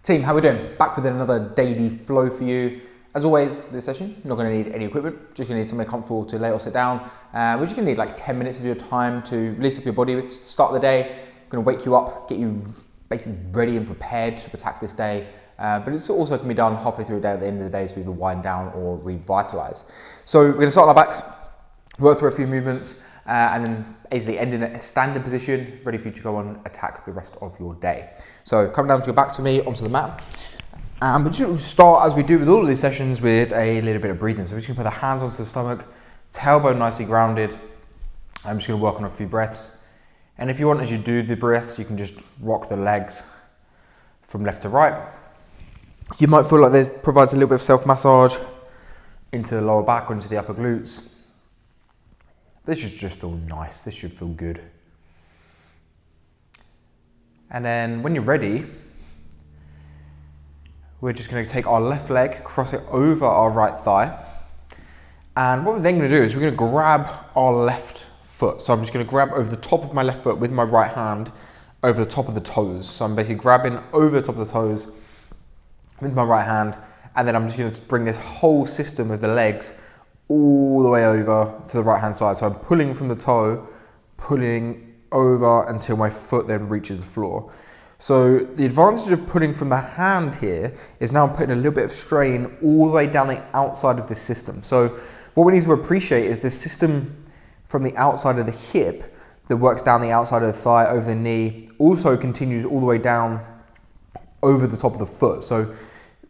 Team, how we doing? Back with another daily flow for you. As always, this session, you're not going to need any equipment, just going to need somewhere comfortable to lay or sit down. We're just going to need like 10 minutes of your time to release off your body with start of the day. Going to wake you up, get you basically ready and prepared to attack this day. But it's also can be done halfway through the day at the end of the day to either wind down or revitalize. So we're going to start on our backs, work through a few movements, and then easily end in a standing position, ready for you to go on attack the rest of your day. So come down to your backs for me, onto the mat. And we're just going to start, as we do with all of these sessions, with a little bit of breathing. So we're just going to put the hands onto the stomach, tailbone nicely grounded. I'm just going to work on a few breaths. And if you want, as you do the breaths, you can just rock the legs from left to right. You might feel like this provides a little bit of self-massage into the lower back or into the upper glutes. This should just feel nice. This should feel good. And then when you're ready, we're just going to take our left leg, cross it over our right thigh. And what we're then going to do is we're going to grab our left foot. So I'm just going to grab over the top of my left foot with my right hand over the top of the toes. So I'm basically grabbing over the top of the toes with my right hand. And then I'm just going to bring this whole system of the legs all the way over to the right hand side. So I'm pulling from the toe, pulling over until my foot then reaches the floor. So the advantage of pulling from the hand here is now I'm putting a little bit of strain all the way down the outside of this system. So what we need to appreciate is this system from the outside of the hip that works down the outside of the thigh, over the knee, also continues all the way down over the top of the foot. So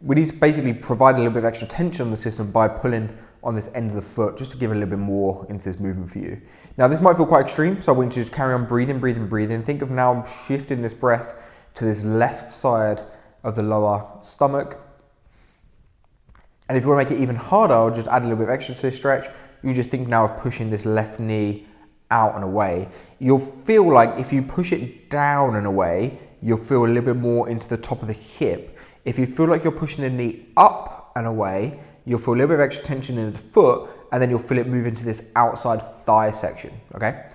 we need to basically provide a little bit of extra tension on the system by pulling on this end of the foot, just to give a little bit more into this movement for you. Now this might feel quite extreme, so I want you to just carry on breathing, breathing, breathing. Think of now I'm shifting this breath to this left side of the lower stomach. And if you want to make it even harder, I'll just add a little bit of extra to this stretch. You just think now of pushing this left knee out and away. You'll feel like if you push it down and away, you'll feel a little bit more into the top of the hip. If you feel like you're pushing the knee up and away, you'll feel a little bit of extra tension in the foot, and then you'll feel it move into this outside thigh section, okay?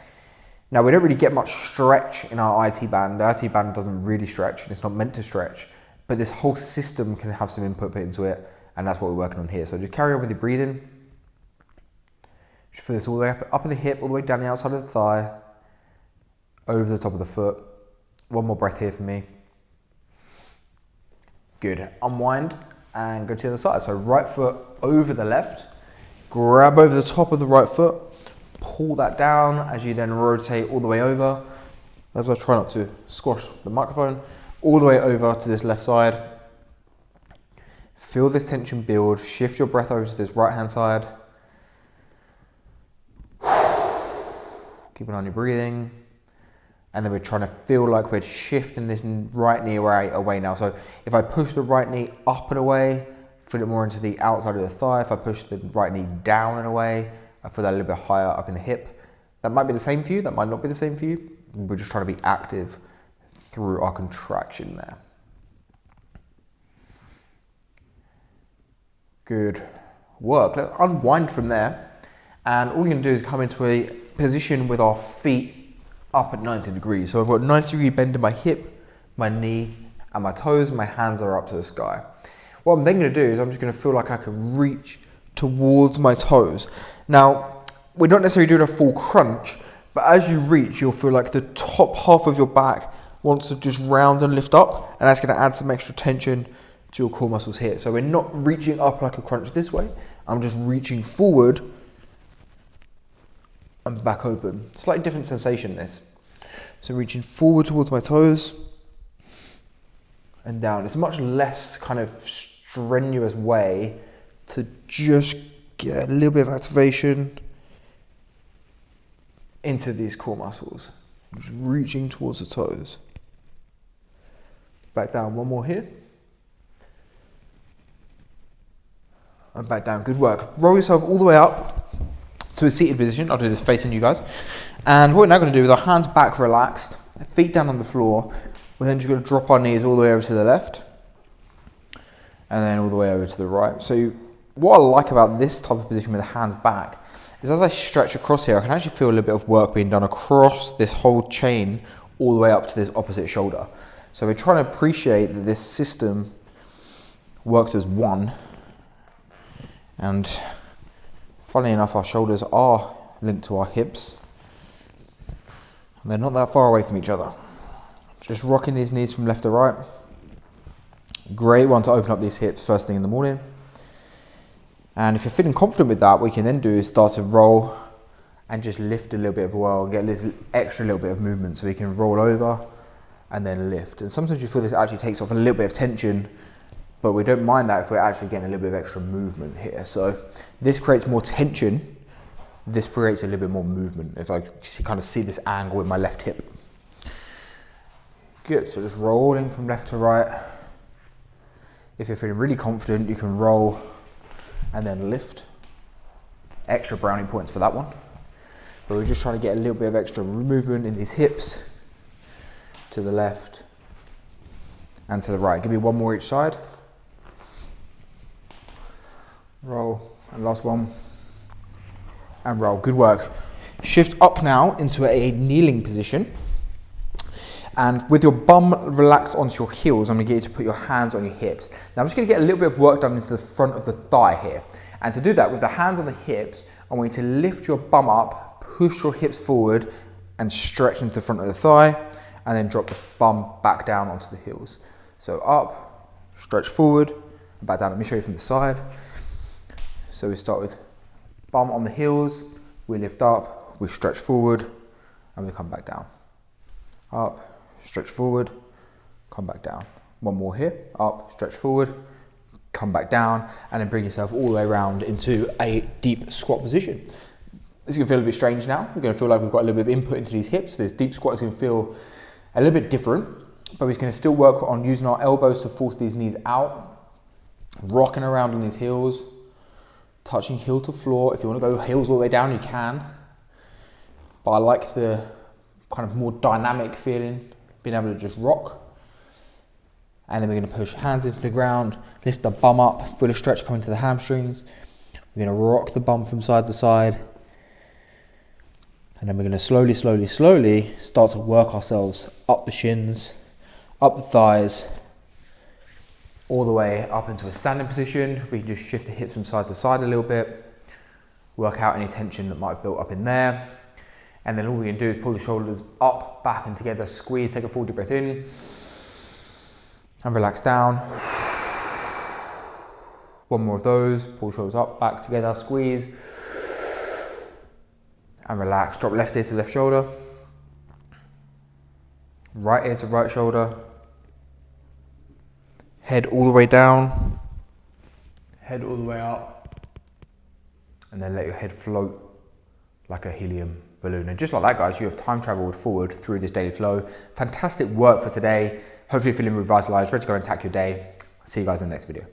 Now, we don't really get much stretch in our IT band. The IT band doesn't really stretch, and it's not meant to stretch, but this whole system can have some input put into it, and that's what we're working on here. So just carry on with your breathing. Just feel this all the way up of the hip, all the way down the outside of the thigh, over the top of the foot. One more breath here for me. Good. Unwind and go to the other side. So right foot over the left, grab over the top of the right foot, pull that down as you then rotate all the way over. As I try not to squash the microphone, all the way over to this left side. Feel this tension build, shift your breath over to this right hand side. Keep an eye on your breathing. And then we're trying to feel like we're shifting this right knee away now. So if I push the right knee up and away, feel it more into the outside of the thigh. If I push the right knee down and away, I feel that a little bit higher up in the hip. That might be the same for you, that might not be the same for you. We're just trying to be active through our contraction there. Good work. Let's unwind from there. And all you're going to do is come into a position with our feet up at 90 degrees. So I've got a 90-degree bend in my hip, my knee, and my toes. My hands are up to the sky. What I'm then going to do is I'm just going to feel like I can reach towards my toes. Now, we're not necessarily doing a full crunch, but as you reach, you'll feel like the top half of your back wants to just round and lift up, and that's going to add some extra tension to your core muscles here. So we're not reaching up like a crunch this way. I'm just reaching forward and back open. Slightly different sensation this. So reaching forward towards my toes and down. It's a much less kind of strenuous way to just get a little bit of activation into these core muscles. Just reaching towards the toes. Back down, one more here. And back down, good work. Roll yourself all the way up to a seated position. I'll do this facing you guys. And what we're now going to do with our hands back relaxed, feet down on the floor, we're then just going to drop our knees all the way over to the left and then all the way over to the right. So what I like about this type of position with the hands back is as I stretch across here, I can actually feel a little bit of work being done across this whole chain all the way up to this opposite shoulder. So we're trying to appreciate that this system works as one. And funnily enough, our shoulders are linked to our hips. And they're not that far away from each other. Just rocking these knees from left to right. Great one to open up these hips first thing in the morning. And if you're feeling confident with that, what we can then do is start to roll and just lift a little bit of oil and get a little bit of movement. So we can roll over and then lift. And sometimes you feel this actually takes off a little bit of tension, but we don't mind that if we're actually getting a little bit of extra movement here. So this creates more tension. This creates a little bit more movement. If I kind of see this angle with my left hip. Good, so just rolling from left to right. If you're feeling really confident, you can roll and then lift. Extra brownie points for that one. But we're just trying to get a little bit of extra movement in these hips to the left and to the right. Give me one more each side. Roll, and last one. And roll, good work. Shift up now into a kneeling position. And with your bum relaxed onto your heels, I'm gonna get you to put your hands on your hips. Now I'm just gonna get a little bit of work done into the front of the thigh here. And to do that, with the hands on the hips, I want you to lift your bum up, push your hips forward, and stretch into the front of the thigh, and then drop the bum back down onto the heels. So up, stretch forward, and back down. Let me show you from the side. So we start with bum on the heels, we lift up, we stretch forward, and we come back down. Up, stretch forward, come back down. One more here, up, stretch forward, come back down, and then bring yourself all the way around into a deep squat position. This is gonna feel a bit strange now. We're gonna feel like we've got a little bit of input into these hips. This deep squat is gonna feel a little bit different, but we're gonna still work on using our elbows to force these knees out, rocking around on these heels, touching heel to floor. If you wanna go heels all the way down, you can. But I like the kind of more dynamic feeling, being able to just rock. And then we're gonna push hands into the ground, lift the bum up, feel a stretch coming to the hamstrings. We're gonna rock the bum from side to side. And then we're gonna slowly start to work ourselves up the shins, up the thighs, all the way up into a standing position. We can just shift the hips from side to side a little bit, work out any tension that might have built up in there. And then all we can do is pull the shoulders up, back and together, squeeze, take a full deep breath in, and relax down. One more of those, pull shoulders up, back together, squeeze, and relax. Drop left ear to left shoulder, right ear to right shoulder, head all the way down, head all the way up, and then let your head float like a helium balloon. And just like that, guys, you have time traveled forward through this daily flow. Fantastic work for today. Hopefully you're feeling revitalized, ready to go and attack your day. See you guys in the next video.